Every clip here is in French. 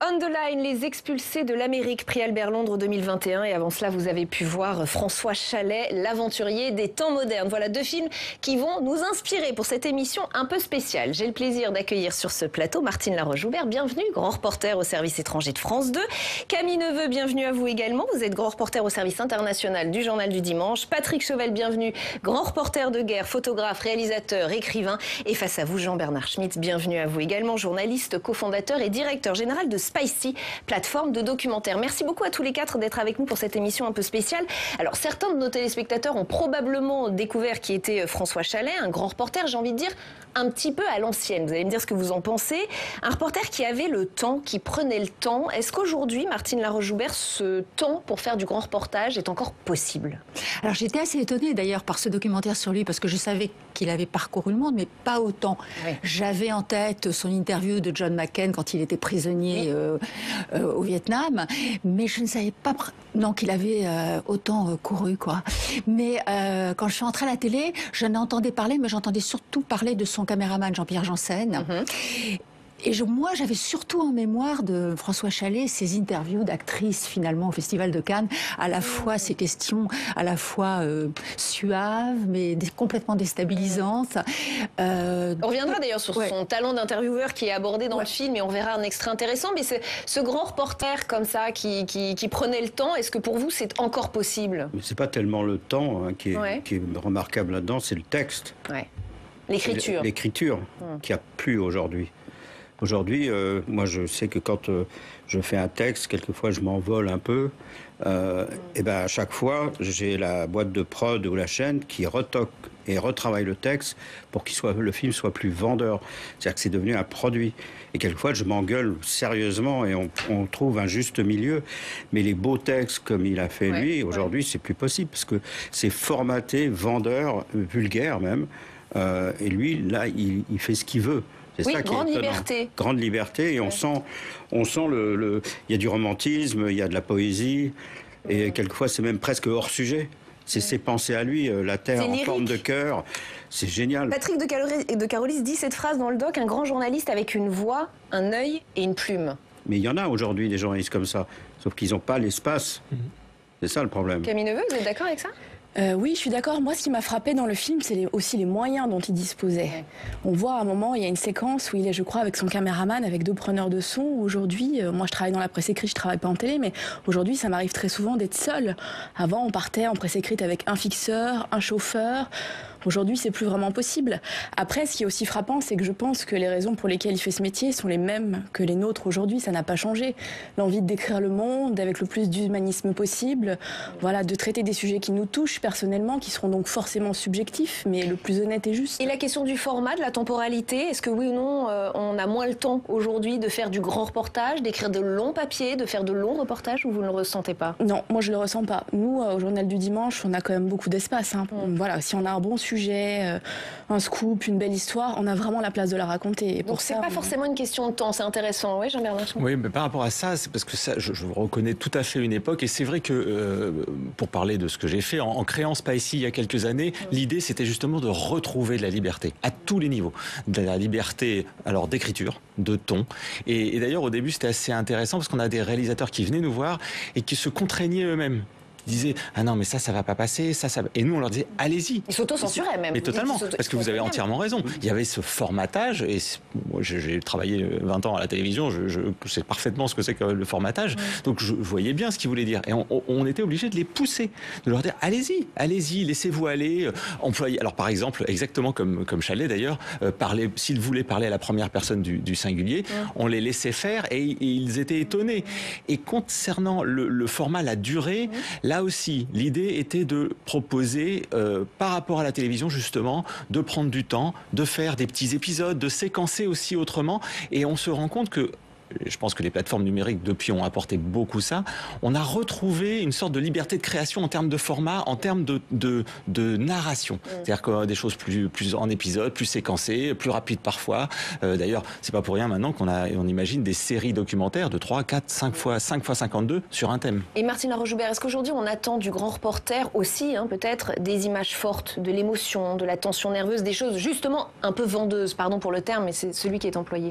On the Line, les expulsés de l'Amérique, prix Albert Londres 2021. Et avant cela, vous avez pu voir François Chalais, l'aventurier des temps modernes. Voilà deux films qui vont nous inspirer pour cette émission un peu spéciale. J'ai le plaisir d'accueillir sur ce plateau Martine Laroche-Joubert, bienvenue, grand reporter au service étranger de France 2. Camille Neveu, bienvenue à vous également. Vous êtes grand reporter au service international du Journal du Dimanche. Patrick Chauvel, bienvenue, grand reporter de guerre, photographe, réalisateur, écrivain. Et face à vous, Jean-Bernard Schmitt, bienvenue à vous également, journaliste, cofondateur et directeur général de Spicy, plateforme de documentaires. Merci beaucoup à tous les quatre d'être avec nous pour cette émission un peu spéciale. Alors, certains de nos téléspectateurs ont probablement découvert qui était François Chalais, un grand reporter, j'ai envie de dire, un petit peu à l'ancienne. Vous allez me dire ce que vous en pensez. Un reporter qui avait le temps, qui prenait le temps. Est-ce qu'aujourd'hui, Martine Laroche-Joubert, ce temps pour faire du grand reportage est encore possible? Alors, j'étais assez étonnée d'ailleurs par ce documentaire sur lui, parce que je savais qu'il avait parcouru le monde, mais pas autant. Oui. J'avais en tête son interview de John McCain quand il était prisonnier au Vietnam, mais je ne savais pas qu'il avait autant couru, quoi. Mais quand je suis entrée à la télé, je n'entendais parler, mais j'entendais surtout parler de son caméraman Jean-Pierre Janssen. Et moi, j'avais surtout en mémoire de François Chalais ses interviews d'actrices, finalement, au Festival de Cannes. À la fois ses questions, à la fois suaves, mais complètement déstabilisantes. On reviendra d'ailleurs sur son talent d'intervieweur qui est abordé dans le film, et on verra un extrait intéressant. Mais ce grand reporter comme ça, qui prenait le temps, est-ce que pour vous, c'est encore possible? C'est pas tellement le temps qui est remarquable là-dedans, c'est le texte. L'écriture. L'écriture, qui a plus aujourd'hui. Aujourd'hui, moi, je sais que quand je fais un texte, quelquefois, je m'envole un peu. Et ben, à chaque fois, j'ai la boîte de prod ou la chaîne qui retoque et retravaille le texte pour le film soit plus vendeur. C'est-à-dire que c'est devenu un produit. Et quelquefois, je m'engueule sérieusement et on trouve un juste milieu. Mais les beaux textes, comme il a fait lui, aujourd'hui, c'est plus possible parce que c'est formaté, vendeur, vulgaire même. Et lui, là, il fait ce qu'il veut. Oui, grande liberté. Grande liberté, et on sent il y a du romantisme, il y a de la poésie, et quelquefois c'est même presque hors sujet. C'est ses pensées à lui, la terre en forme de cœur, c'est génial. Patrick de Carolis dit cette phrase dans le doc: un grand journaliste avec une voix, un œil et une plume. Mais il y en a aujourd'hui des journalistes comme ça, sauf qu'ils n'ont pas l'espace. C'est ça le problème. Camille Neveu, vous êtes d'accord avec ça? Oui, je suis d'accord. Moi, ce qui m'a frappé dans le film, c'est aussi les moyens dont il disposait. On voit à un moment, il y a une séquence où il est, je crois, avec son caméraman, avec deux preneurs de son. Aujourd'hui, moi, je travaille dans la presse écrite, je travaille pas en télé, mais aujourd'hui, ça m'arrive très souvent d'être seule. Avant, on partait en presse écrite avec un fixeur, un chauffeur. Aujourd'hui, c'est plus vraiment possible. Après, ce qui est aussi frappant, c'est que je pense que les raisons pour lesquelles il fait ce métier sont les mêmes que les nôtres aujourd'hui. Ça n'a pas changé. L'envie de décrire le monde avec le plus d'humanisme possible. Voilà, de traiter des sujets qui nous touchent personnellement, qui seront donc forcément subjectifs, mais le plus honnête et juste. Et la question du format, de la temporalité, est-ce que oui ou non, on a moins le temps aujourd'hui de faire du grand reportage, d'écrire de longs papiers, de faire de longs reportages, ou vous ne le ressentez pas? Non, moi je le ressens pas. Nous, au Journal du Dimanche, on a quand même beaucoup d'espace. Voilà, si on a un bon sujet, un scoop, une belle histoire, on a vraiment la place de la raconter. Et donc c'est pas forcément une question de temps, c'est intéressant. Oui, Jean-Bernard Schmitt. Oui, mais par rapport à ça, c'est parce que ça, je reconnais tout à fait une époque, et c'est vrai que, pour parler de ce que j'ai fait, en créant Spicy il y a quelques années, l'idée c'était justement de retrouver de la liberté, à tous les niveaux. De la liberté, alors d'écriture, de ton. Et d'ailleurs, au début, c'était assez intéressant parce qu'on a des réalisateurs qui venaient nous voir et qui se contraignaient eux-mêmes. Ils disaient « Ah non, mais ça va pas passer, ça... » Et nous, on leur disait « Allez-y !» Ils s'auto-censuraient même. Mais totalement, parce que vous avez entièrement raison. Il y avait ce formatage, et moi, j'ai travaillé 20 ans à la télévision, je sais parfaitement ce que c'est que le formatage, donc je voyais bien ce qu'ils voulaient dire. Et on était obligé de les pousser, de leur dire « Allez-y, allez-y, laissez-vous aller. » Employez. Alors par exemple, exactement comme Chalais d'ailleurs, s'ils voulaient parler à la première personne du singulier, on les laissait faire, et ils étaient étonnés. Et concernant le format, la durée, là aussi, l'idée était de proposer, par rapport à la télévision justement, de prendre du temps, de faire des petits épisodes, de séquencer aussi autrement. Et on se rend compte que, je pense que les plateformes numériques depuis ont apporté beaucoup ça, on a retrouvé une sorte de liberté de création en termes de format, en termes de narration. C'est-à-dire que des choses plus en épisode, plus séquencées, plus rapides parfois. D'ailleurs, c'est pas pour rien maintenant on imagine des séries documentaires de 3, 4, 5 fois 52 sur un thème. Et Martine Laroche-Joubert, est-ce qu'aujourd'hui on attend du grand reporter aussi, peut-être, des images fortes, de l'émotion, de la tension nerveuse, des choses justement un peu vendeuses, pardon pour le terme, mais c'est celui qui est employé?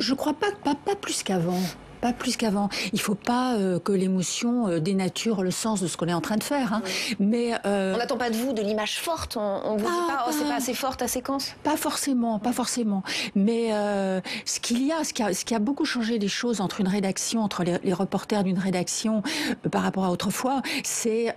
Je crois pas plus qu'avant. Pas plus qu'avant. Il ne faut pas que l'émotion dénature le sens de ce qu'on est en train de faire. Hein. Mais on n'attend pas de vous de l'image forte. On vous dit pas, oh, c'est pas assez fort ta séquence. Pas forcément. Mais ce qui a beaucoup changé les choses entre une rédaction, entre les reporters d'une rédaction par rapport à autrefois, c'est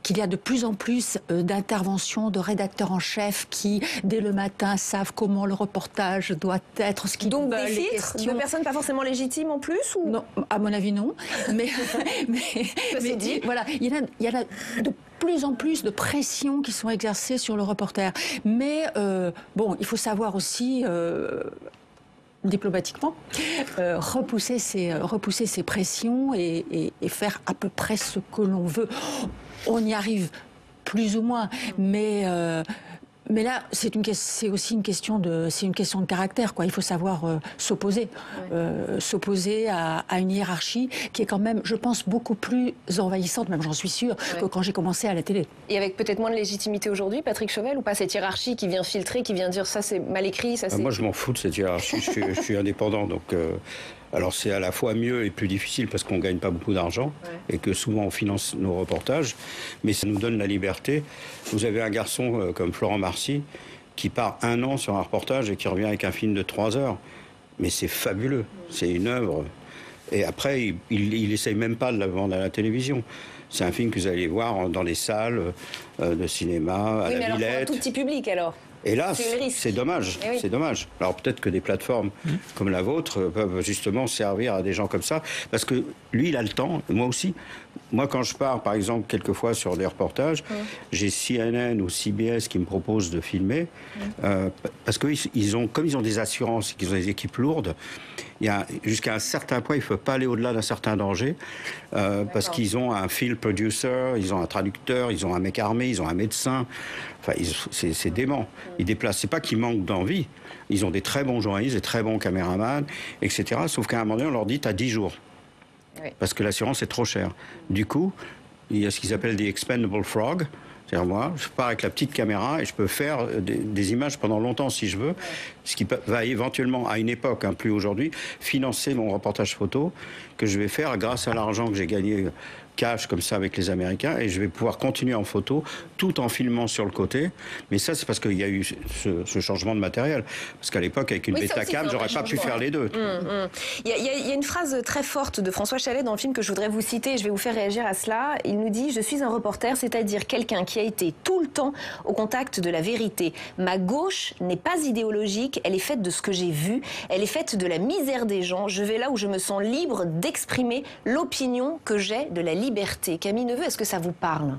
qu'il y a de plus en plus d'interventions de rédacteurs en chef qui, dès le matin, savent comment le reportage doit être, ce qu'ils veulent. Donc des filtres de personnes pas forcément légitimes en plus ou... Non, à mon avis, non. Mais voilà, il y a de plus en plus de pressions qui sont exercées sur le reporter. Mais bon, il faut savoir aussi... diplomatiquement, repousser ces pressions et faire à peu près ce que l'on veut. On y arrive plus ou moins, mais là, c'est aussi une question de caractère, quoi. Il faut savoir s'opposer à une hiérarchie qui est quand même, je pense, beaucoup plus envahissante, même j'en suis sûre, que quand j'ai commencé à la télé. Et avec peut-être moins de légitimité aujourd'hui, Patrick Chauvel, ou pas cette hiérarchie qui vient filtrer, qui vient dire ça c'est mal écrit, ça c'est... Moi je m'en fous de cette hiérarchie, je suis indépendant, donc... Alors c'est à la fois mieux et plus difficile parce qu'on ne gagne pas beaucoup d'argent et que souvent on finance nos reportages, mais ça nous donne la liberté. Vous avez un garçon comme Florent Marcy qui part 1 an sur un reportage et qui revient avec un film de 3 heures. Mais c'est fabuleux, c'est une œuvre. Et après, il essaye même pas de la vendre à la télévision. C'est un film que vous allez voir dans les salles de cinéma, à la Villette. Oui, mais alors pour un tout petit public alors. Et là, c'est dommage, c'est dommage. Alors peut-être que des plateformes comme la vôtre peuvent justement servir à des gens comme ça, parce que lui, il a le temps, moi aussi. Moi, quand je pars, par exemple, quelquefois sur des reportages, j'ai CNN ou CBS qui me proposent de filmer, parce que comme ils ont des assurances, qu'ils ont des équipes lourdes, jusqu'à un certain point, il ne faut pas aller au-delà d'un certain danger, parce qu'ils ont un field producer, ils ont un traducteur, ils ont un mec armé, ils ont un médecin. Enfin, c'est dément. Ils déplacent. C'est pas qu'ils manquent d'envie. Ils ont des très bons journalistes, des très bons caméramans, etc. Sauf qu'à un moment donné, on leur dit t'as 10 jours. Oui. Parce que l'assurance est trop chère. Du coup, il y a ce qu'ils appellent des expendable frogs. C'est-à-dire moi, je pars avec la petite caméra et je peux faire des images pendant longtemps si je veux, ce qui va éventuellement, à une époque, plus aujourd'hui, financer mon reportage photo que je vais faire grâce à l'argent que j'ai gagné cash comme ça avec les Américains, et je vais pouvoir continuer en photo tout en filmant sur le côté. Mais ça, c'est parce qu'il y a eu ce changement de matériel. Parce qu'à l'époque, avec une Betacam, j'aurais pas pu faire les deux. Il y a une phrase très forte de François Chalet dans le film que je voudrais vous citer, je vais vous faire réagir à cela. Il nous dit « Je suis un reporter, c'est-à-dire quelqu'un qui a été tout le temps au contact de la vérité. Ma gauche n'est pas idéologique, elle est faite de ce que j'ai vu, elle est faite de la misère des gens. Je vais là où je me sens libre d'exprimer l'opinion que j'ai de la liberté. » Camille Neveu, est-ce que ça vous parle ?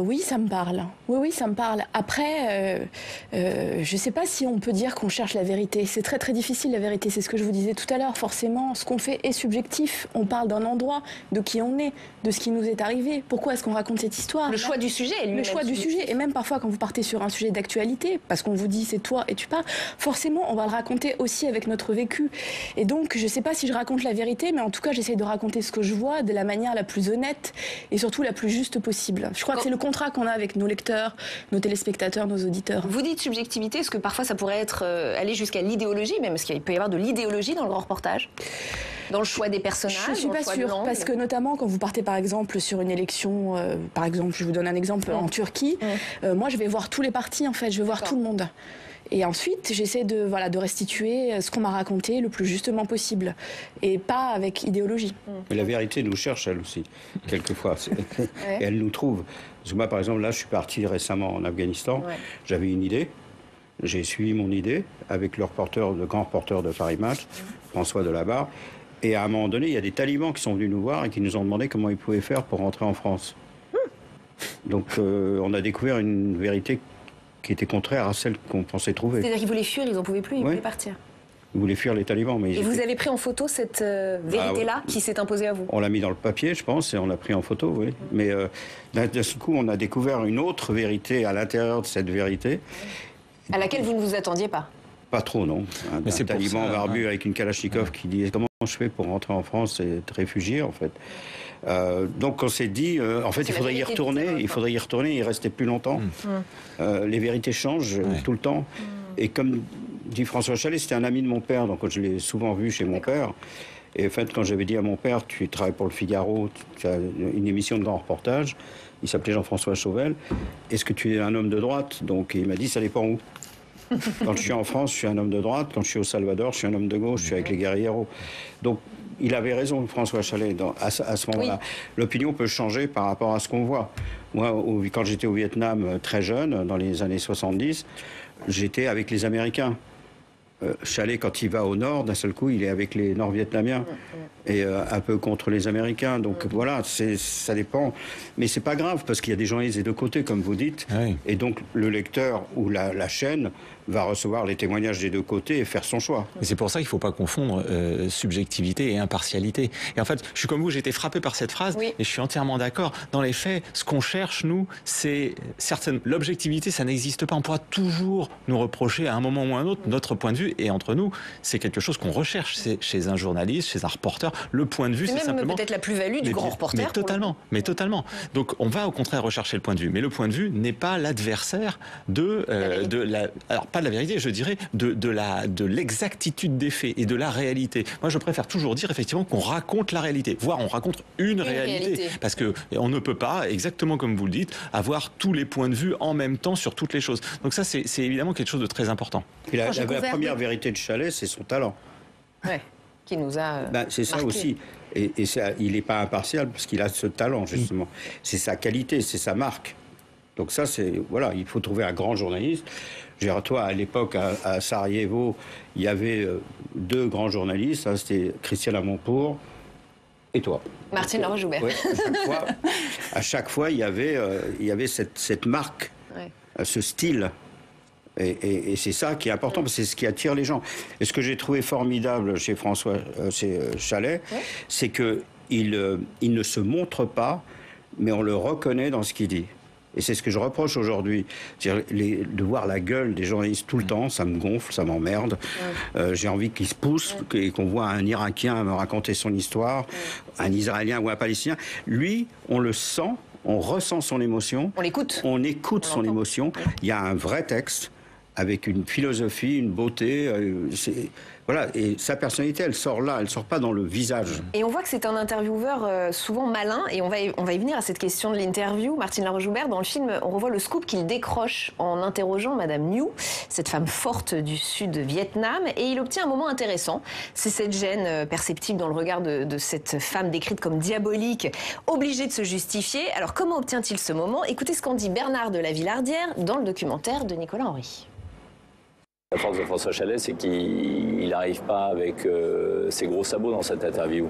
Oui, ça me parle. Oui, ça me parle. Après, je ne sais pas si on peut dire qu'on cherche la vérité. C'est très, très difficile, la vérité. C'est ce que je vous disais tout à l'heure. Forcément, ce qu'on fait est subjectif. On parle d'un endroit, de qui on est, de ce qui nous est arrivé. Pourquoi est-ce qu'on raconte cette histoire ? Le choix du sujet, lui-même. Le choix du sujet. Et même parfois, quand vous partez sur un sujet d'actualité, parce qu'on vous dit c'est toi et tu pars, forcément, on va le raconter aussi avec notre vécu. Et donc, je ne sais pas si je raconte la vérité, mais en tout cas, j'essaie de raconter ce que je vois de la manière la plus honnête et surtout la plus juste possible. Je crois que c'est le contrat qu'on a avec nos lecteurs, nos téléspectateurs, nos auditeurs. Vous dites subjectivité, est-ce que parfois ça pourrait être aller jusqu'à l'idéologie, même, est-ce qu'il peut y avoir de l'idéologie dans le grand reportage ? Dans le choix des personnages ? Je ne suis pas sûre, parce que notamment quand vous partez par exemple sur une élection, par exemple, je vous donne un exemple, en Turquie, moi je vais voir tous les partis en fait, je vais voir tout le monde. Et ensuite, j'essaie de restituer ce qu'on m'a raconté le plus justement possible. Et pas avec idéologie. Mais la vérité nous cherche, elle aussi, quelquefois. Et elle nous trouve. Parce que moi, par exemple, là, je suis parti récemment en Afghanistan. J'avais une idée. J'ai suivi mon idée avec le grand reporter de Paris Match, François Delabarre. Et à un moment donné, il y a des talibans qui sont venus nous voir et qui nous ont demandé comment ils pouvaient faire pour rentrer en France. Donc, on a découvert une vérité qui était contraire à celle qu'on pensait trouver. C'est-à-dire qu'ils voulaient fuir, ils n'en pouvaient plus, ils voulaient partir. Ils voulaient fuir les talibans. Mais et vous avez pris en photo cette vérité-là qui s'est imposée à vous ? On l'a mis dans le papier, je pense, et on l'a pris en photo, oui. Mais d'un coup, on a découvert une autre vérité à l'intérieur de cette vérité. À laquelle vous ne vous attendiez pas ? Pas trop, non. Un taliban barbu avec une Kalachnikov qui dit « Comment je fais pour rentrer en France et être réfugié, en fait ?» Donc on s'est dit, en fait, il faudrait y retourner, y rester plus longtemps. Les vérités changent tout le temps. Et comme dit François Chalais, c'était un ami de mon père, donc je l'ai souvent vu chez mon père. Et en fait, quand j'avais dit à mon père, tu travailles pour le Figaro, tu as une émission de grand reportage, il s'appelait Jean-François Chauvel, est-ce que tu es un homme de droite? Donc il m'a dit, ça dépend où. Quand je suis en France, je suis un homme de droite, quand je suis au Salvador, je suis un homme de gauche, je suis avec les guerrilleros. Donc il avait raison, François Chalais, à ce moment-là. Oui. L'opinion peut changer par rapport à ce qu'on voit. Moi, quand j'étais au Vietnam très jeune, dans les années 70, j'étais avec les Américains. Chalais, quand il va au nord, d'un seul coup, il est avec les Nord-Vietnamiens et un peu contre les Américains. Donc voilà, ça dépend. Mais c'est pas grave, parce qu'il y a des journalistes des deux côtés, comme vous dites. Oui. Et donc, le lecteur ou la chaîne va recevoir les témoignages des deux côtés et faire son choix. Et c'est pour ça qu'il ne faut pas confondre subjectivité et impartialité. Et en fait, je suis comme vous, j'ai été frappé par cette phrase, et je suis entièrement d'accord. Dans les faits, ce qu'on cherche, nous, c'est certaines... L'objectivité, ça n'existe pas. On pourra toujours nous reprocher à un moment ou à un autre notre point de vue, et entre nous, c'est quelque chose qu'on recherche. C'est chez un journaliste, chez un reporter, le point de vue, c'est simplement... peut-être la plus-value du grand reporter. Mais totalement. Donc, on va au contraire rechercher le point de vue. Mais le point de vue n'est pas l'adversaire de la... Alors, pas de la vérité, je dirais, de l'exactitude des faits et de la réalité. Moi, je préfère toujours dire, effectivement, qu'on raconte la réalité. Voire, on raconte une réalité. Parce qu'on ne peut pas, exactement comme vous le dites, avoir tous les points de vue en même temps sur toutes les choses. Donc ça, c'est évidemment quelque chose de très important. Et la première vérité de Chalais, c'est son talent. Ouais, qui nous a c'est ça aussi. Et il n'est pas impartial parce qu'il a ce talent, justement. C'est sa qualité, c'est sa marque. Donc ça, voilà, il faut trouver un grand journaliste. Je veux dire, toi, à l'époque, à Sarajevo, il y avait deux grands journalistes. C'était Christiane Amanpour et toi. Martine Laroche-Joubert. Ouais, à chaque fois, il y avait cette marque, ce style. Et c'est ça qui est important, parce que c'est ce qui attire les gens. Et ce que j'ai trouvé formidable chez Chalais, c'est qu'il ne se montre pas, mais on le reconnaît dans ce qu'il dit. Et c'est ce que je reproche aujourd'hui. De voir la gueule des journalistes tout le temps, ça me gonfle, ça m'emmerde. J'ai envie qu'ils se poussent et qu'on voit un Irakien me raconter son histoire, un Israélien ou un Palestinien. Lui, on le sent, on ressent son émotion. On l'écoute. On écoute son émotion. Il y a un vrai texte avec une philosophie, une beauté. Voilà, et sa personnalité, elle sort là, elle sort pas dans le visage. Et on voit que c'est un intervieweur souvent malin, et on va y venir à cette question de l'interview. Martine Laroche-Joubert, dans le film, on revoit le scoop qu'il décroche en interrogeant Madame Nhieu, cette femme forte du sud Vietnam, et il obtient un moment intéressant. C'est cette gêne perceptible dans le regard de cette femme décrite comme diabolique, obligée de se justifier. Alors comment obtient-il ce moment? Écoutez ce qu'en dit Bernard de la Villardière dans le documentaire de Nicolas Henry. La force de François Chalais, c'est qu'il n'arrive pas avec ses gros sabots dans cette interview,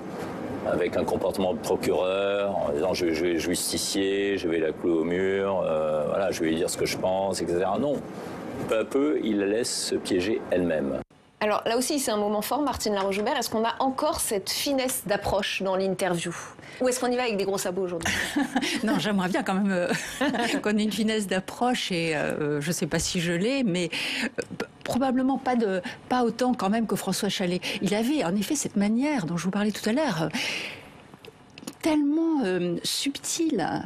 avec un comportement de procureur, en disant je vais justicier, je vais la clouer au mur, voilà, je vais lui dire ce que je pense, etc. Non, peu à peu, il la laisse se piéger elle-même. Alors là aussi, c'est un moment fort, Martine Laroche-Joubert. Est-ce qu'on a encore cette finesse d'approche dans l'interview? Ou est-ce qu'on y va avec des gros sabots aujourd'hui? Non, j'aimerais bien quand même qu'on ait une finesse d'approche, et je ne sais pas si je l'ai, mais probablement pas autant quand même que François Chalais. Il avait en effet cette manière dont je vous parlais tout à l'heure, tellement subtile,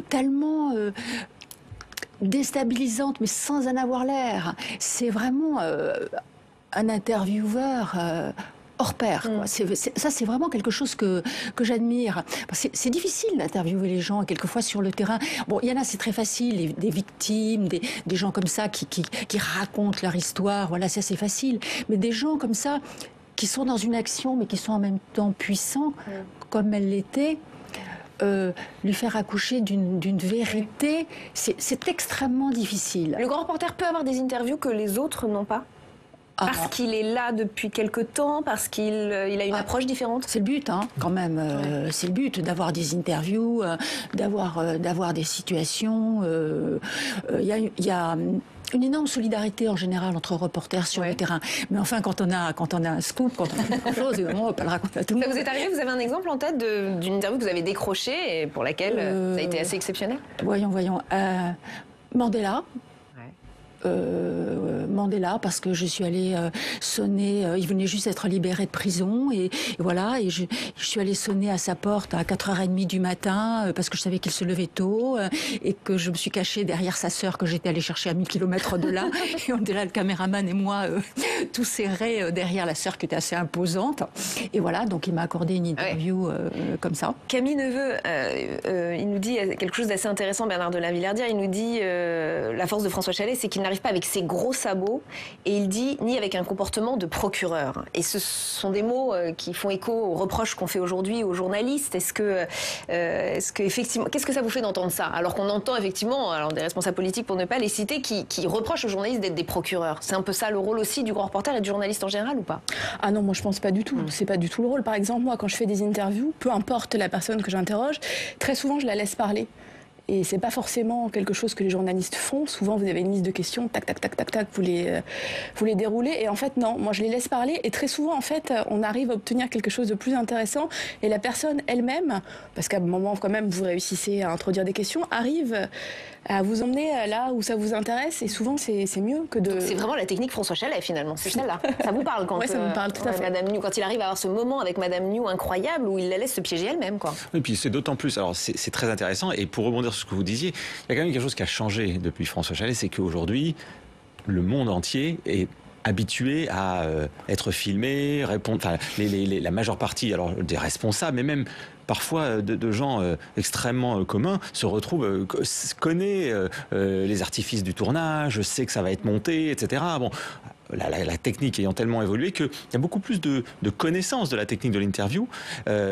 tellement... déstabilisante, mais sans en avoir l'air. C'est vraiment un intervieweur hors pair. Ça, c'est vraiment quelque chose que j'admire. C'est difficile d'interviewer les gens, quelquefois, sur le terrain. Bon, il y en a, c'est très facile, des victimes, des gens comme ça qui racontent leur histoire. Voilà, ça, c'est facile. Mais des gens comme ça, qui sont dans une action, mais qui sont en même temps puissants, comme elle l'était, lui faire accoucher d'une vérité, c'est extrêmement difficile. Le grand reporter peut avoir des interviews que les autres n'ont pas? Parce qu'il est là depuis quelque temps, parce qu'il a une approche différente? C'est le but, hein, quand même. C'est le but, d'avoir des interviews, d'avoir des situations. Il y a une énorme solidarité en général entre reporters sur le terrain. Mais enfin, quand on a un scoop, quand on a quelque chose, évidemment, on ne peut pas le raconter à tout le monde. Ça vous est arrivé, vous avez un exemple en tête d'une interview que vous avez décrochée et pour laquelle ça a été assez exceptionnel? Voyons. Mandela. Mandela parce que je suis allée sonner. Il venait juste d'être libéré de prison et voilà. Et je suis allée sonner à sa porte à 4h30 du matin parce que je savais qu'il se levait tôt et que je me suis cachée derrière sa sœur que j'étais allée chercher à 1000 km de là. Et on était là, le caméraman et moi, tout serrés derrière la sœur qui était assez imposante. Et voilà, donc il m'a accordé une interview comme ça. Camille Neveu, il nous dit quelque chose d'assez intéressant, Bernard de la Villardière. Il nous dit la force de François Chalais, c'est qu'il n'arrive pas avec ses gros sabots, et il dit ni avec un comportement de procureur. Et ce sont des mots qui font écho aux reproches qu'on fait aujourd'hui aux journalistes. Est-ce que effectivement, qu'est-ce que ça vous fait d'entendre ça, alors qu'on entend effectivement, alors des responsables politiques pour ne pas les citer, qui reprochent aux journalistes d'être des procureurs. C'est un peu ça le rôle aussi du grand reporter et du journaliste en général, ou pas? Ah non, moi je pense pas du tout. C'est pas du tout le rôle. Par exemple, moi quand je fais des interviews, peu importe la personne que j'interroge, très souvent je la laisse parler. Et c'est pas forcément quelque chose que les journalistes font. Souvent, vous avez une liste de questions, tac, tac, tac, tac, tac, vous les déroulez. Et en fait, non, moi je les laisse parler. Et très souvent, en fait, on arrive à obtenir quelque chose de plus intéressant. Et la personne elle-même, parce qu'à un moment, quand même, vous réussissez à introduire des questions, arrive à vous emmener là où ça vous intéresse. Et souvent, c'est mieux que de... C'est vraiment la technique François Chalais, finalement. C'est celle-là. Ça vous parle quand... Oui, ça me parle tout à fait. Madame New, quand il arrive à avoir ce moment avec Madame New incroyable où il la laisse se piéger elle-même, quoi. Et puis c'est d'autant plus... Alors, c'est très intéressant. Et pour rebondir sur ce que vous disiez, il y a quand même quelque chose qui a changé depuis François Chalais, c'est qu'aujourd'hui, le monde entier est habitué à être filmé, répondre... Enfin, la majeure partie, alors des responsables, mais même... Parfois, de gens extrêmement communs se retrouvent, connaît les artifices du tournage, sait que ça va être monté, etc. Bon, la technique ayant tellement évolué qu'il y a beaucoup plus de connaissances de la technique de l'interview.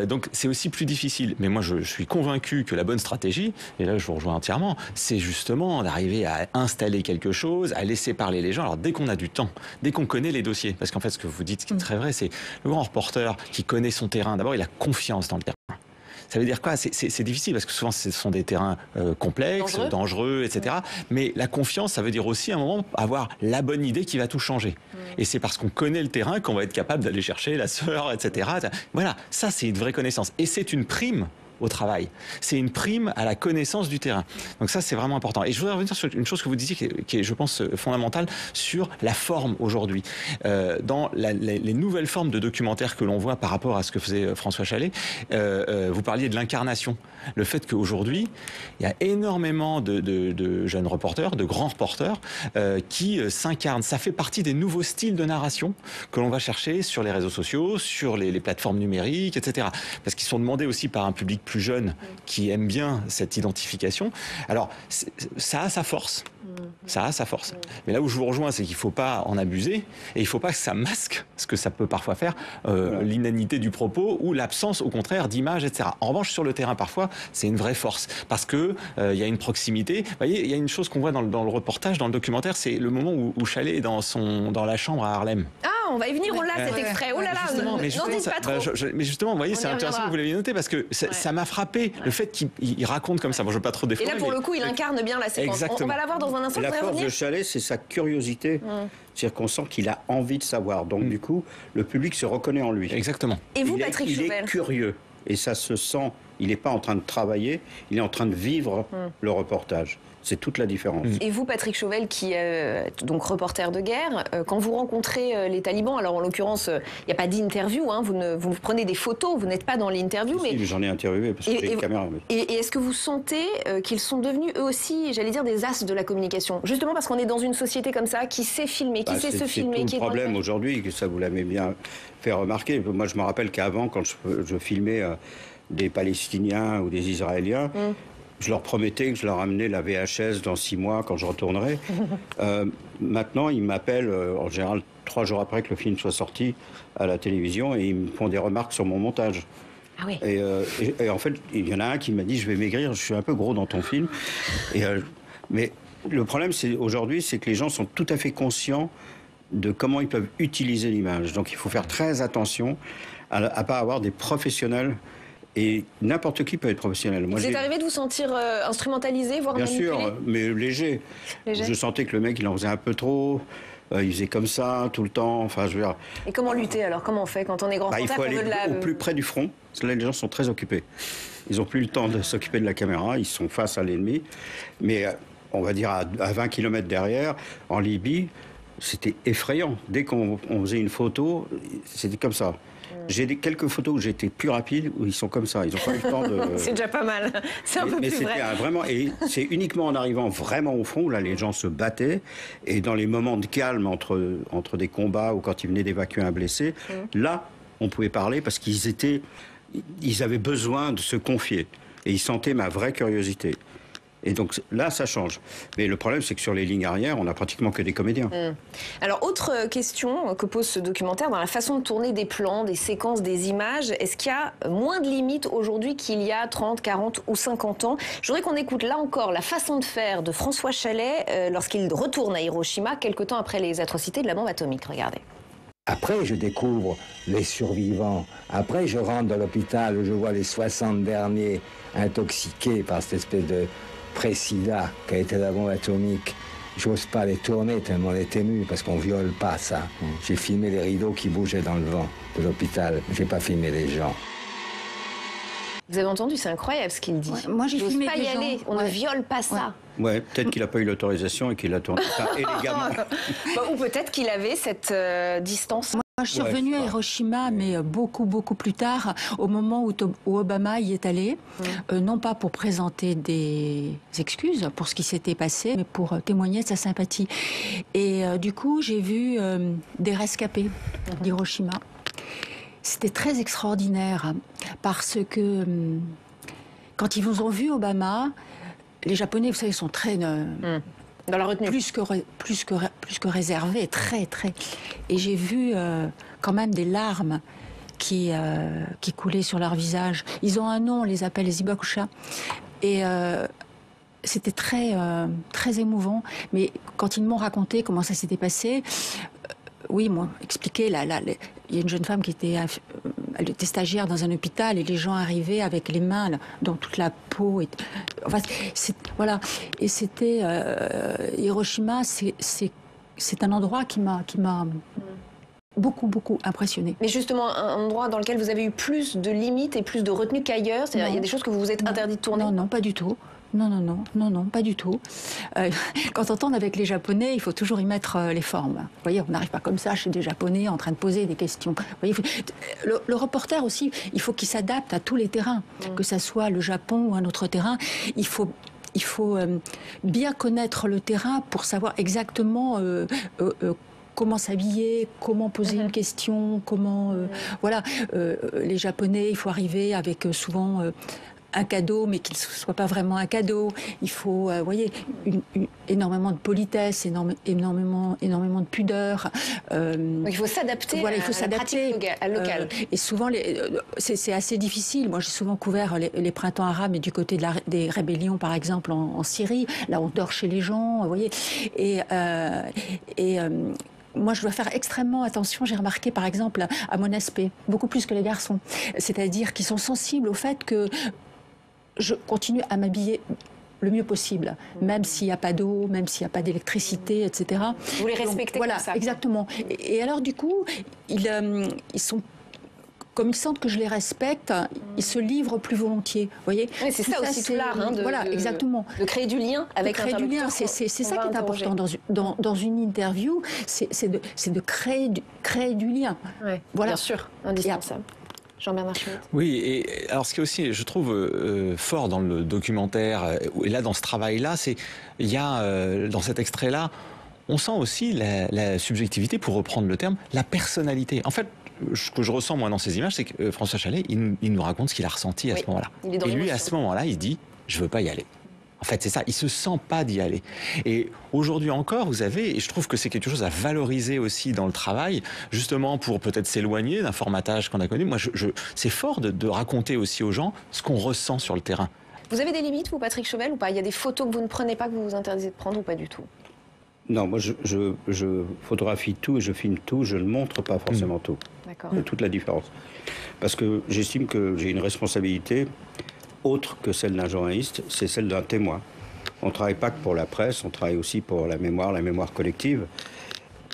Donc, c'est aussi plus difficile. Mais moi, je suis convaincu que la bonne stratégie, et là, je vous rejoins entièrement, c'est justement d'arriver à installer quelque chose, à laisser parler les gens. Alors, dès qu'on a du temps, dès qu'on connaît les dossiers, parce qu'en fait, ce que vous dites, ce qui est très vrai, c'est le grand reporter qui connaît son terrain. D'abord, il a confiance dans le terrain. Ça veut dire quoi? C'est difficile parce que souvent ce sont des terrains complexes, dangereux, etc. Mais la confiance, ça veut dire aussi à un moment avoir la bonne idée qui va tout changer. Et c'est parce qu'on connaît le terrain qu'on va être capable d'aller chercher la sœur, etc. Voilà, ça c'est une vraie connaissance. Et c'est une prime au travail. C'est une prime à la connaissance du terrain. Donc ça, c'est vraiment important. Et je voudrais revenir sur une chose que vous disiez qui est, je pense, fondamentale, sur la forme aujourd'hui. Dans les nouvelles formes de documentaires que l'on voit par rapport à ce que faisait François Chalais, vous parliez de l'incarnation. Le fait qu'aujourd'hui, il y a énormément de jeunes reporters, de grands reporters, qui s'incarnent. Ça fait partie des nouveaux styles de narration que l'on va chercher sur les réseaux sociaux, sur les plateformes numériques, etc. Parce qu'ils sont demandés aussi par un public plus jeune qui aime bien cette identification. Alors, ça a sa force. Ça a sa force. Mais là où je vous rejoins, c'est qu'il ne faut pas en abuser et il ne faut pas que ça masque ce que ça peut parfois faire, l'inanité du propos ou l'absence, au contraire, d'image, etc. En revanche, sur le terrain, parfois, c'est une vraie force parce que il y a une proximité. Vous voyez, il y a une chose qu'on voit dans le reportage, dans le documentaire, c'est le moment où Chalais est dans la chambre à Harlem. Ah, on va y venir, on l'a cet extrait. Oh là là, n'en dites pas trop. Mais justement, vous voyez, c'est intéressant que vous l'aviez noté parce que ça m'a frappé le fait qu'il raconte comme ça. Bon, je ne veux pas trop défouler. Et là, pour le coup, il incarne bien la séquence. On va la voir dans un instant. Et la force de Chalais, c'est sa curiosité. C'est-à-dire qu'on sent qu'il a envie de savoir. Donc, du coup, le public se reconnaît en lui. Exactement. Et vous, Patrick Chauvel? Il est curieux. Et ça se sent. Il n'est pas en train de travailler, il est en train de vivre le reportage. C'est toute la différence. Et vous, Patrick Chauvel, qui est donc reporter de guerre, quand vous rencontrez les talibans, alors en l'occurrence, il n'y a pas d'interview, hein, vous prenez des photos, vous n'êtes pas dans l'interview. Mais j'en ai interviewé parce qu'il y a une caméra. Et est-ce que vous sentez qu'ils sont devenus eux aussi, j'allais dire, des as de la communication? Justement parce qu'on est dans une société comme ça, qui sait filmer, qui sait se filmer. C'est tout le problème aujourd'hui, que ça vous l'avez bien fait remarquer. Moi, je me rappelle qu'avant, quand je filmais des Palestiniens ou des Israéliens, je leur promettais que je leur amenais la VHS dans 6 mois quand je retournerai. Maintenant, ils m'appellent en général 3 jours après que le film soit sorti à la télévision et ils me font des remarques sur mon montage. Ah oui. Et en fait, il y en a un qui m'a dit « Je vais maigrir, je suis un peu gros dans ton film ». Mais le problème aujourd'hui, c'est que les gens sont tout à fait conscients de comment ils peuvent utiliser l'image. Donc il faut faire très attention à ne pas avoir des professionnels. Et n'importe qui peut être professionnel. Vous êtes arrivé de vous sentir instrumentalisé, voire manipulé? Bien sûr, mais léger. Je sentais que le mec, il en faisait un peu trop. Il faisait comme ça tout le temps. Enfin, je veux dire... Et comment lutter alors? Comment on fait quand on est grand reporter? Il faut aller au plus près du front. Parce que là, les gens sont très occupés. Ils n'ont plus le temps de s'occuper de la caméra. Ils sont face à l'ennemi. Mais on va dire à 20 km derrière, en Libye, c'était effrayant. Dès qu'on faisait une photo, c'était comme ça. J'ai quelques photos où j'étais plus rapide, où ils sont comme ça. Ils n'ont pas eu le temps de... C'est déjà pas mal. C'est un peu plus vrai. Vraiment, et c'est uniquement en arrivant vraiment au fond, là, les gens se battaient. Et dans les moments de calme entre des combats ou quand ils venaient d'évacuer un blessé, là, on pouvait parler parce ils avaient besoin de se confier. Et ils sentaient ma vraie curiosité. Et donc là, ça change. Mais le problème, c'est que sur les lignes arrière, on n'a pratiquement que des comédiens. Alors, autre question que pose ce documentaire, dans la façon de tourner des plans, des séquences, des images, est-ce qu'il y a moins de limites aujourd'hui qu'il y a 30, 40 ou 50 ans? Je voudrais qu'on écoute là encore la façon de faire de François Chalet lorsqu'il retourne à Hiroshima, quelque temps après les atrocités de la bombe atomique. Regardez. Après, je découvre les survivants. Après, je rentre dans l'hôpital où je vois les 60 derniers intoxiqués par cette espèce de pré-sida qu'a été la bombe atomique. J'ose pas les tourner tellement on est ému parce qu'on viole pas ça. J'ai filmé les rideaux qui bougeaient dans le vent de l'hôpital. J'ai pas filmé les gens. Vous avez entendu, c'est incroyable ce qu'il dit. Ouais, moi, j'ai filmé pas y aller, on ne viole pas ça. Ouais, peut-être qu'il n'a pas eu l'autorisation et qu'il a tourné ça élégamment. Ou peut-être qu'il avait cette distance. Moi, je suis revenue à Hiroshima, mais beaucoup plus tard, au moment où Obama y est allé, non pas pour présenter des excuses pour ce qui s'était passé, mais pour témoigner de sa sympathie. Et du coup, j'ai vu des rescapés d'Hiroshima. C'était très extraordinaire, parce que quand ils vous ont vu Obama, les Japonais, vous savez, sont très... Dans la retenue. Plus que réservés, très. Et j'ai vu quand même des larmes qui coulaient sur leur visage. Ils ont un nom, on les appelle les Hibakusha. Et c'était très émouvant. Mais quand ils m'ont raconté comment ça s'était passé, oui, ils m'ont expliqué, il y a une jeune femme qui était... Elle était stagiaire dans un hôpital et les gens arrivaient avec les mains dans toute la peau. Enfin, voilà. Et c'était... Hiroshima, c'est un endroit qui m'a beaucoup impressionné. Mais justement, un endroit dans lequel vous avez eu plus de limites et plus de retenue qu'ailleurs, c'est-à-dire il y a des choses que vous vous êtes interdit de tourner? Non, pas du tout. Non, pas du tout. Quand on tourne avec les Japonais, il faut toujours y mettre les formes. Vous voyez, on n'arrive pas comme ça chez des Japonais en train de poser des questions. Vous voyez, le reporter aussi, il faut qu'il s'adapte à tous les terrains, que ça soit le Japon ou un autre terrain. Il faut bien connaître le terrain pour savoir exactement comment s'habiller, comment poser une question, comment... voilà, les Japonais, il faut arriver avec souvent... un cadeau, mais qu'il ne soit pas vraiment un cadeau. Il faut, voyez, énormément de politesse, énormément de pudeur. Donc il faut s'adapter à la pratique locale. Et souvent, c'est assez difficile. Moi, j'ai souvent couvert les printemps arabes, mais du côté des rébellions, par exemple, en Syrie. Là, on dort chez les gens, vous voyez. Moi, je dois faire extrêmement attention, j'ai remarqué par exemple à mon aspect, beaucoup plus que les garçons. C'est-à-dire qu'ils sont sensibles au fait que je continue à m'habiller le mieux possible, même s'il n'y a pas d'eau, même s'il n'y a pas d'électricité, etc. Vous les respectez. Voilà, comme ça. Exactement. Et alors du coup, ils sont... Comme ils sentent que je les respecte, ils se livrent plus volontiers. Vous voyez, oui, c'est ça aussi tout l'art, voilà, exactement. De créer du lien avec l'interlocuteur. C'est ça qui est important dans une interview, c'est de créer du lien. Ouais, voilà. Bien sûr, indispensable. Jean-Bernard Schmitt. Oui, et alors ce qui est aussi, je trouve, fort dans le documentaire, et là dans ce travail-là, c'est il y a dans cet extrait-là, on sent aussi la subjectivité, pour reprendre le terme, la personnalité. En fait, ce que je ressens moi dans ces images, c'est que François Chalet, il nous raconte ce qu'il a ressenti à ce moment-là. Et lui, à ce moment-là, il dit, je veux pas y aller. En fait, c'est ça, il se sent pas d'y aller. Et aujourd'hui encore, vous avez, et je trouve que c'est quelque chose à valoriser aussi dans le travail, justement pour peut-être s'éloigner d'un formatage qu'on a connu. Moi, c'est fort de raconter aussi aux gens ce qu'on ressent sur le terrain. Vous avez des limites, vous, Patrick Chauvel, ou pas? Il y a des photos que vous ne prenez pas, que vous vous interdisez de prendre, ou pas du tout? Non, moi, je photographie tout et je filme tout, je ne montre pas forcément tout. D'accord. C'est toute la différence. Parce que j'estime que j'ai une responsabilité autre que celle d'un journaliste, c'est celle d'un témoin. On ne travaille pas que pour la presse, on travaille aussi pour la mémoire collective.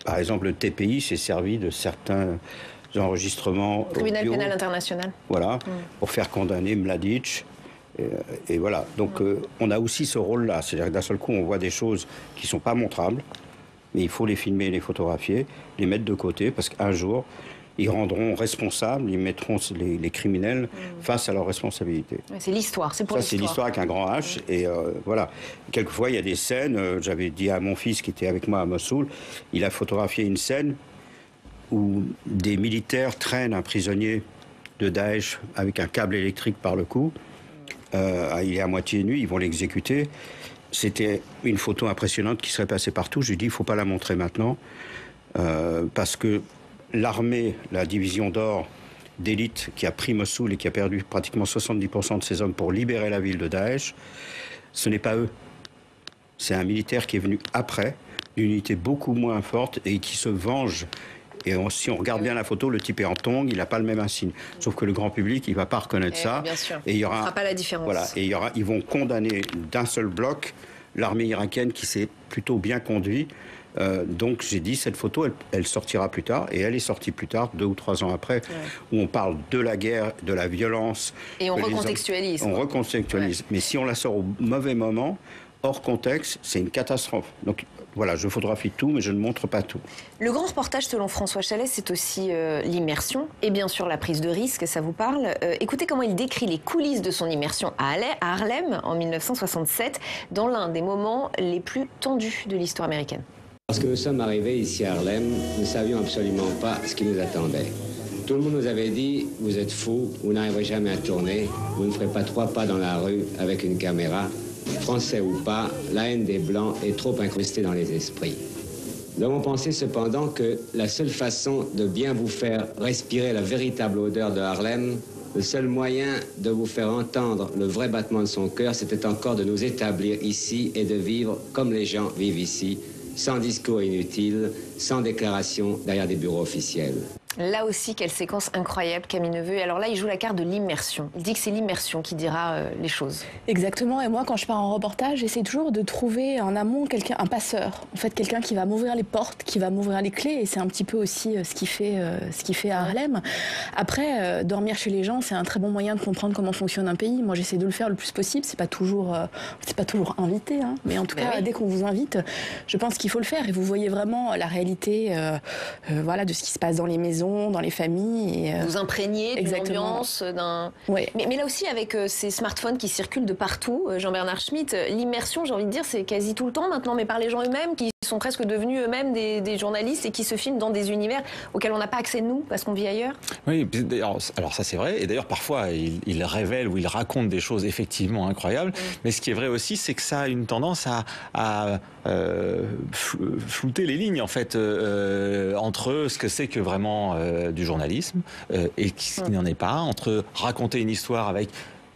Par exemple, le TPI s'est servi de certains enregistrements Tribunal audio, pénal international. Voilà, pour faire condamner Mladic. Et voilà, donc on a aussi ce rôle-là. C'est-à-dire que d'un seul coup, on voit des choses qui ne sont pas montrables. mais il faut les filmer, les photographier, les mettre de côté, parce qu'un jour, ils rendront responsables, ils mettront les criminels face à leurs responsabilités. C'est l'histoire, c'est pour l'histoire. Ça, c'est l'histoire avec un grand H. Et voilà. Quelquefois, il y a des scènes, j'avais dit à mon fils qui était avec moi à Mossoul, il a photographié une scène où des militaires traînent un prisonnier de Daesh avec un câble électrique par le cou. Il est à moitié nu, ils vont l'exécuter. C'était une photo impressionnante qui serait passée partout. Je lui ai dit, il ne faut pas la montrer maintenant, parce que l'armée, la division d'or d'élite qui a pris Mossoul et qui a perdu pratiquement 70% de ses hommes pour libérer la ville de Daesh, ce n'est pas eux. C'est un militaire qui est venu après, d'une unité beaucoup moins forte et qui se venge. Et si on regarde bien la photo, le type est en tongs, il n'a pas le même insigne. Sauf que le grand public, il ne va pas reconnaître ça. Bien sûr. Et il y aura, on ne fera pas la différence. Voilà, et ils vont condamner d'un seul bloc l'armée irakienne qui s'est plutôt bien conduite. Donc j'ai dit, cette photo, elle sortira plus tard, et elle est sortie plus tard, 2 ou 3 ans après, où on parle de la guerre, de la violence. Et on recontextualise. On recontextualise. Ouais. Mais si on la sort au mauvais moment, hors contexte, c'est une catastrophe. Donc voilà, je photographie tout, mais je ne montre pas tout. Le grand reportage, selon François Chalais, c'est aussi l'immersion et bien sûr la prise de risque, ça vous parle. Écoutez comment il décrit les coulisses de son immersion à Harlem en 1967, dans l'un des moments les plus tendus de l'histoire américaine. Lorsque nous sommes arrivés ici à Harlem, nous ne savions absolument pas ce qui nous attendait. Tout le monde nous avait dit « Vous êtes fous, vous n'arriverez jamais à tourner, vous ne ferez pas 3 pas dans la rue avec une caméra. Français ou pas, la haine des Blancs est trop incrustée dans les esprits. » Nous avons pensé cependant que la seule façon de bien vous faire respirer la véritable odeur de Harlem, le seul moyen de vous faire entendre le vrai battement de son cœur, c'était encore de nous établir ici et de vivre comme les gens vivent ici, sans discours inutiles, sans déclaration derrière des bureaux officiels. Là aussi, quelle séquence incroyable, Camille Neveu. Et alors là, il joue la carte de l'immersion. Il dit que c'est l'immersion qui dira les choses. Exactement. Et moi, quand je pars en reportage, j'essaie toujours de trouver en amont quelqu'un, un passeur. En fait, quelqu'un qui va m'ouvrir les portes, qui va m'ouvrir les clés. Et c'est un petit peu aussi ce qui fait à Harlem. Après, dormir chez les gens, c'est un très bon moyen de comprendre comment fonctionne un pays. Moi, j'essaie de le faire le plus possible. C'est pas toujours invité, hein. Mais en tout cas, dès qu'on vous invite, je pense qu'il faut le faire. Et vous voyez vraiment la réalité, voilà, de ce qui se passe dans les maisons, dans les familles. Et, vous imprégnez d'une ambiance, d'un... Ouais. Mais là aussi, avec ces smartphones qui circulent de partout, Jean-Bernard Schmitt, l'immersion, j'ai envie de dire, c'est quasi tout le temps maintenant, mais par les gens eux-mêmes, qui sont presque devenus eux-mêmes des journalistes et qui se filment dans des univers auxquels on n'a pas accès, nous, parce qu'on vit ailleurs. Oui, alors ça c'est vrai, et d'ailleurs parfois il révèle ou il raconte des choses effectivement incroyables, mais ce qui est vrai aussi, c'est que ça a une tendance à flouter les lignes en fait entre ce que c'est que vraiment du journalisme et ce qui n'en est pas, entre raconter une histoire avec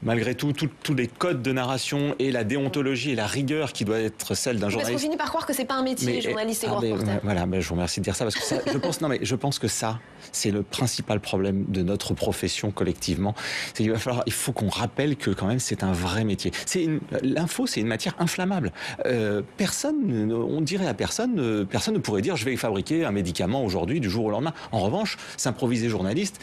malgré tout, tous les codes de narration et la déontologie et la rigueur qui doit être celle d'un journaliste. Parce qu'on finit par croire que c'est pas un métier, journaliste et grand reporter. Voilà, je vous remercie de dire ça parce que ça, je pense que ça, c'est le principal problème de notre profession collectivement. Il faut qu'on rappelle que quand même c'est un vrai métier. L'info, c'est une matière inflammable. On dirait à personne ne pourrait dire je vais fabriquer un médicament aujourd'hui du jour au lendemain. En revanche, s'improviser journaliste,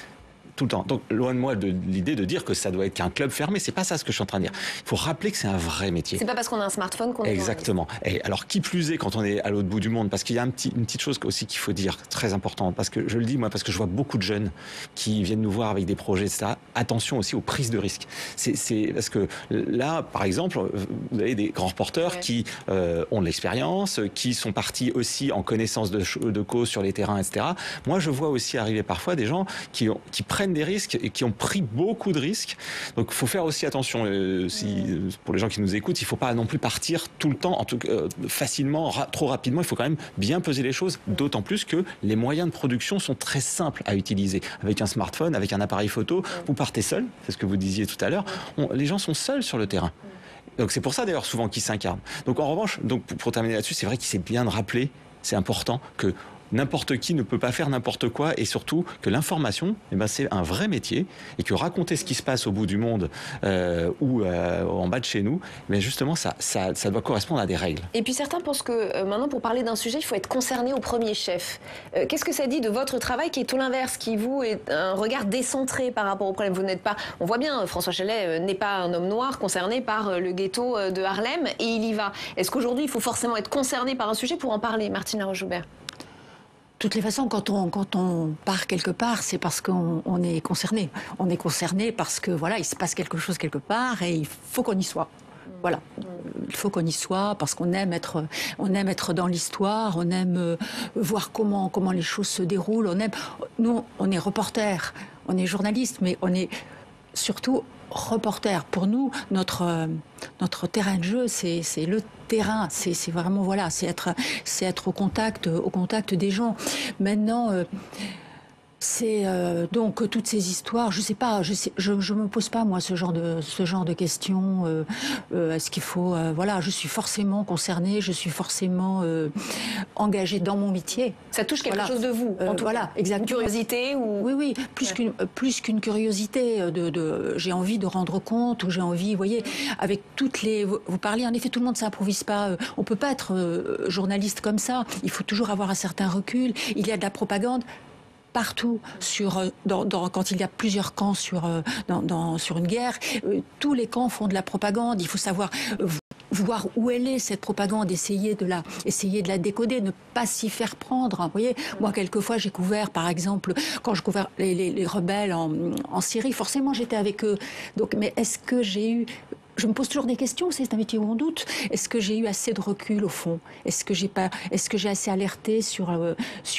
tout le temps. Donc, loin de moi de l'idée de dire que ça doit être qu'un club fermé. C'est pas ça ce que je suis en train de dire. Il faut rappeler que c'est un vrai métier. C'est pas parce qu'on a un smartphone qu'on est... Exactement. Et alors, qui plus est quand on est à l'autre bout du monde, parce qu'il y a une petite chose aussi qu'il faut dire, très importante, parce que je le dis, moi, parce que je vois beaucoup de jeunes qui viennent nous voir avec des projets, etc. Attention aussi aux prises de risques. C'est parce que là, par exemple, vous avez des grands reporters qui ont de l'expérience, qui sont partis aussi en connaissance de cause sur les terrains, etc. Moi, je vois aussi arriver parfois des gens qui prennent des risques et qui ont pris beaucoup de risques. Donc, il faut faire aussi attention. Pour les gens qui nous écoutent, il ne faut pas non plus partir tout le temps, facilement, trop rapidement. Il faut quand même bien peser les choses, d'autant plus que les moyens de production sont très simples à utiliser. Avec un smartphone, avec un appareil photo, vous partez seul, c'est ce que vous disiez tout à l'heure. Les gens sont seuls sur le terrain. Donc, c'est pour ça d'ailleurs souvent qu'ils s'incarnent. Donc, en revanche, pour terminer là-dessus, c'est vrai qu'il c'est bien de rappeler, c'est important que n'importe qui ne peut pas faire n'importe quoi, et surtout que l'information, c'est un vrai métier, et que raconter ce qui se passe au bout du monde ou en bas de chez nous, mais justement ça doit correspondre à des règles. Et puis certains pensent que maintenant, pour parler d'un sujet, il faut être concerné au premier chef. Qu'est-ce que ça dit de votre travail qui est tout l'inverse, qui vous est un regard décentré par rapport au problème? Vous n'êtes pas, on voit bien, François Chalet n'est pas un homme noir concerné par le ghetto de Harlem, et il y va. Est-ce qu'aujourd'hui il faut forcément être concerné par un sujet pour en parler, Martine Laroche-Joubert? De toutes les façons, quand on part quelque part, c'est parce qu'on est concerné. On est concerné parce que voilà, il se passe quelque chose quelque part et il faut qu'on y soit. Voilà, il faut qu'on y soit parce qu'on aime être dans l'histoire, on aime voir comment les choses se déroulent. Nous, on est reporters, on est journalistes, mais on est surtout reporter. Pour nous, notre terrain de jeu, c'est le terrain. C'est vraiment, voilà, c'est être au contact des gens. Maintenant, c'est donc toutes ces histoires. Je sais pas. Je me pose pas moi ce genre de questions. Est-ce qu'il faut voilà. Je suis forcément concernée. Je suis forcément engagée dans mon métier. Ça touche quelque chose de vous. En tout voilà, cas. exactement. Une curiosité ou oui, plus qu'une curiosité. J'ai envie de rendre compte ou j'ai envie. Vous voyez, avec toutes les. Vous parlez en effet, tout le monde s'improvise pas. On peut pas être journaliste comme ça. Il faut toujours avoir un certain recul. Il y a de la propagande partout quand il y a plusieurs camps sur une guerre, tous les camps font de la propagande. Il faut savoir voir où elle est, cette propagande, essayer de la décoder, ne pas s'y faire prendre. Vous voyez, moi, quelquefois, j'ai couvert, par exemple, quand je couvert les rebelles en Syrie, forcément, j'étais avec eux. Donc, mais est-ce que j'ai eu... Je me pose toujours des questions, c'est un métier où on doute. Est-ce que j'ai eu assez de recul au fond? Est-ce que j'ai assez alerté sur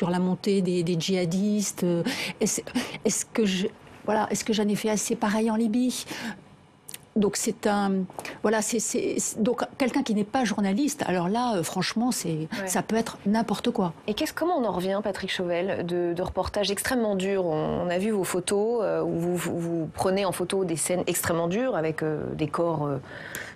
la montée des djihadistes? Est-ce que j'en ai fait assez pareil en Libye? Donc donc quelqu'un qui n'est pas journaliste, alors là, franchement, ça peut être n'importe quoi. Et comment on en revient, Patrick Chauvel, de reportages extrêmement durs? On a vu vos photos où vous prenez en photo des scènes extrêmement dures avec des corps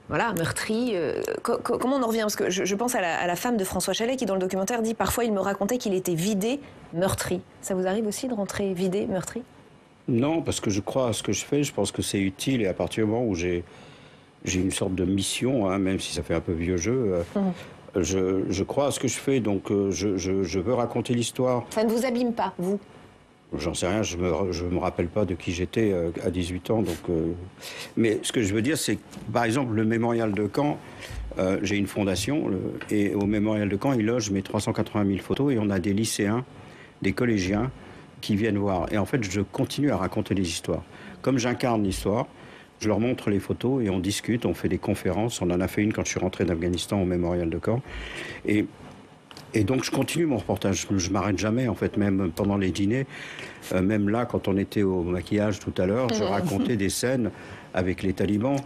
meurtris. Comment on en revient? Parce que je pense à la femme de François Chalet qui, dans le documentaire, dit parfois il me racontait qu'il était vidé, meurtri. Ça vous arrive aussi de rentrer vidé, meurtri? Non, parce que je crois à ce que je fais, je pense que c'est utile, et à partir du moment où j'ai une sorte de mission, même si ça fait un peu vieux jeu, je crois à ce que je fais, donc je veux raconter l'histoire. Ça ne vous abîme pas, vous? J'en sais rien, je me rappelle pas de qui j'étais à 18 ans, donc... Mais ce que je veux dire, c'est que, par exemple, le mémorial de Caen, j'ai une fondation, et au mémorial de Caen, il loge mes 380 000 photos, et on a des lycéens, des collégiens, qui viennent voir. Et en fait, je continue à raconter les histoires. Comme j'incarne l'histoire, je leur montre les photos et on discute, on fait des conférences. On en a fait une quand je suis rentré d'Afghanistan au mémorial de Caen. Et donc, je continue mon reportage. Je m'arrête jamais, en fait, même pendant les dîners. Même là, quand on était au maquillage tout à l'heure, je racontais des scènes avec les talibans.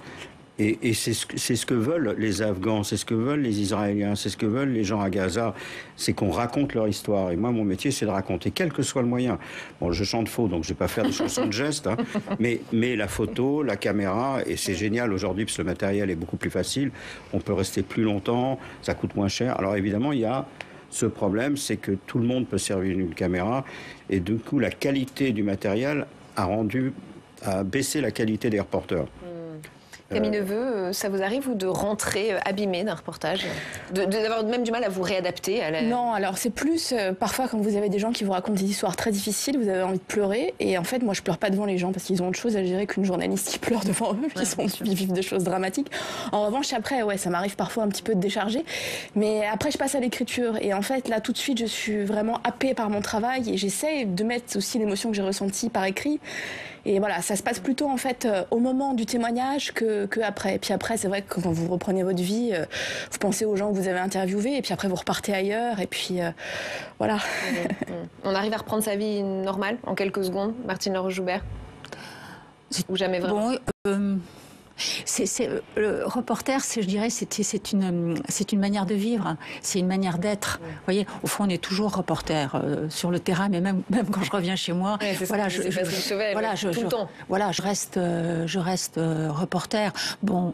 Et c'est ce que veulent les Afghans, c'est ce que veulent les Israéliens, c'est ce que veulent les gens à Gaza, c'est qu'on raconte leur histoire. Et moi, mon métier, c'est de raconter, quel que soit le moyen. Bon, je chante faux, donc je ne vais pas faire des chansons de gestes, mais la photo, la caméra, et c'est génial aujourd'hui, parce que le matériel est beaucoup plus facile, on peut rester plus longtemps, ça coûte moins cher. Alors évidemment, il y a ce problème, c'est que tout le monde peut servir une caméra, et du coup, la qualité du matériel a baissé la qualité des reporters. Camille Neveu, ça vous arrive, vous, de rentrer abîmé d'un reportage, d'avoir même du mal à vous réadapter Non, alors c'est plus, parfois quand vous avez des gens qui vous racontent des histoires très difficiles, vous avez envie de pleurer, et en fait, moi je pleure pas devant les gens, parce qu'ils ont autre chose à gérer qu'une journaliste qui pleure devant eux, qui vivent des choses dramatiques. En revanche, après, ça m'arrive parfois un petit peu de décharger, mais après je passe à l'écriture, et en fait, là, tout de suite, je suis vraiment happée par mon travail, et j'essaie de mettre aussi l'émotion que j'ai ressentie par écrit. Et voilà, ça se passe plutôt en fait au moment du témoignage que après. Et puis après, c'est vrai que quand vous reprenez votre vie, vous pensez aux gens que vous avez interviewés, et puis après vous repartez ailleurs, et puis voilà. On arrive à reprendre sa vie normale en quelques secondes, Martine Laroche-Joubert? Ou jamais vraiment? Bon, Le reporter, je dirais, c'est une manière de vivre, hein. C'est une manière d'être. Vous voyez, au fond, on est toujours reporter sur le terrain, mais même quand je reviens chez moi, voilà, je reste reporter. Bon,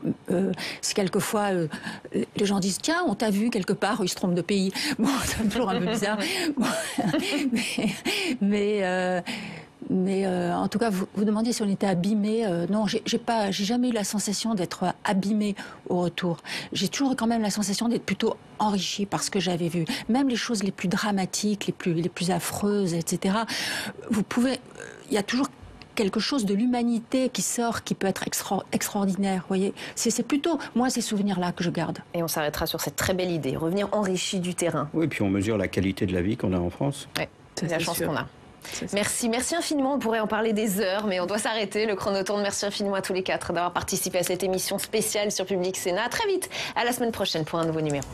si quelquefois les gens disent tiens, on t'a vu quelque part, ils se trompent de pays. Bon, c'est toujours un peu bizarre. Bon, mais en tout cas, vous demandiez si on était abîmé. Non, j'ai jamais eu la sensation d'être abîmé au retour. J'ai toujours quand même la sensation d'être plutôt enrichi par ce que j'avais vu. Même les choses les plus dramatiques, les plus affreuses, etc. Il y a toujours quelque chose de l'humanité qui sort, qui peut être extraordinaire. Voyez, c'est plutôt moi ces souvenirs-là que je garde. Et on s'arrêtera sur cette très belle idée, revenir enrichi du terrain. Oui, puis on mesure la qualité de la vie qu'on a en France. Ouais, c'est la chance qu'on a. Merci infiniment. On pourrait en parler des heures, mais on doit s'arrêter. Le chrono tourne. Merci infiniment à tous les quatre d'avoir participé à cette émission spéciale sur Public Sénat. À très vite, à la semaine prochaine pour un nouveau numéro.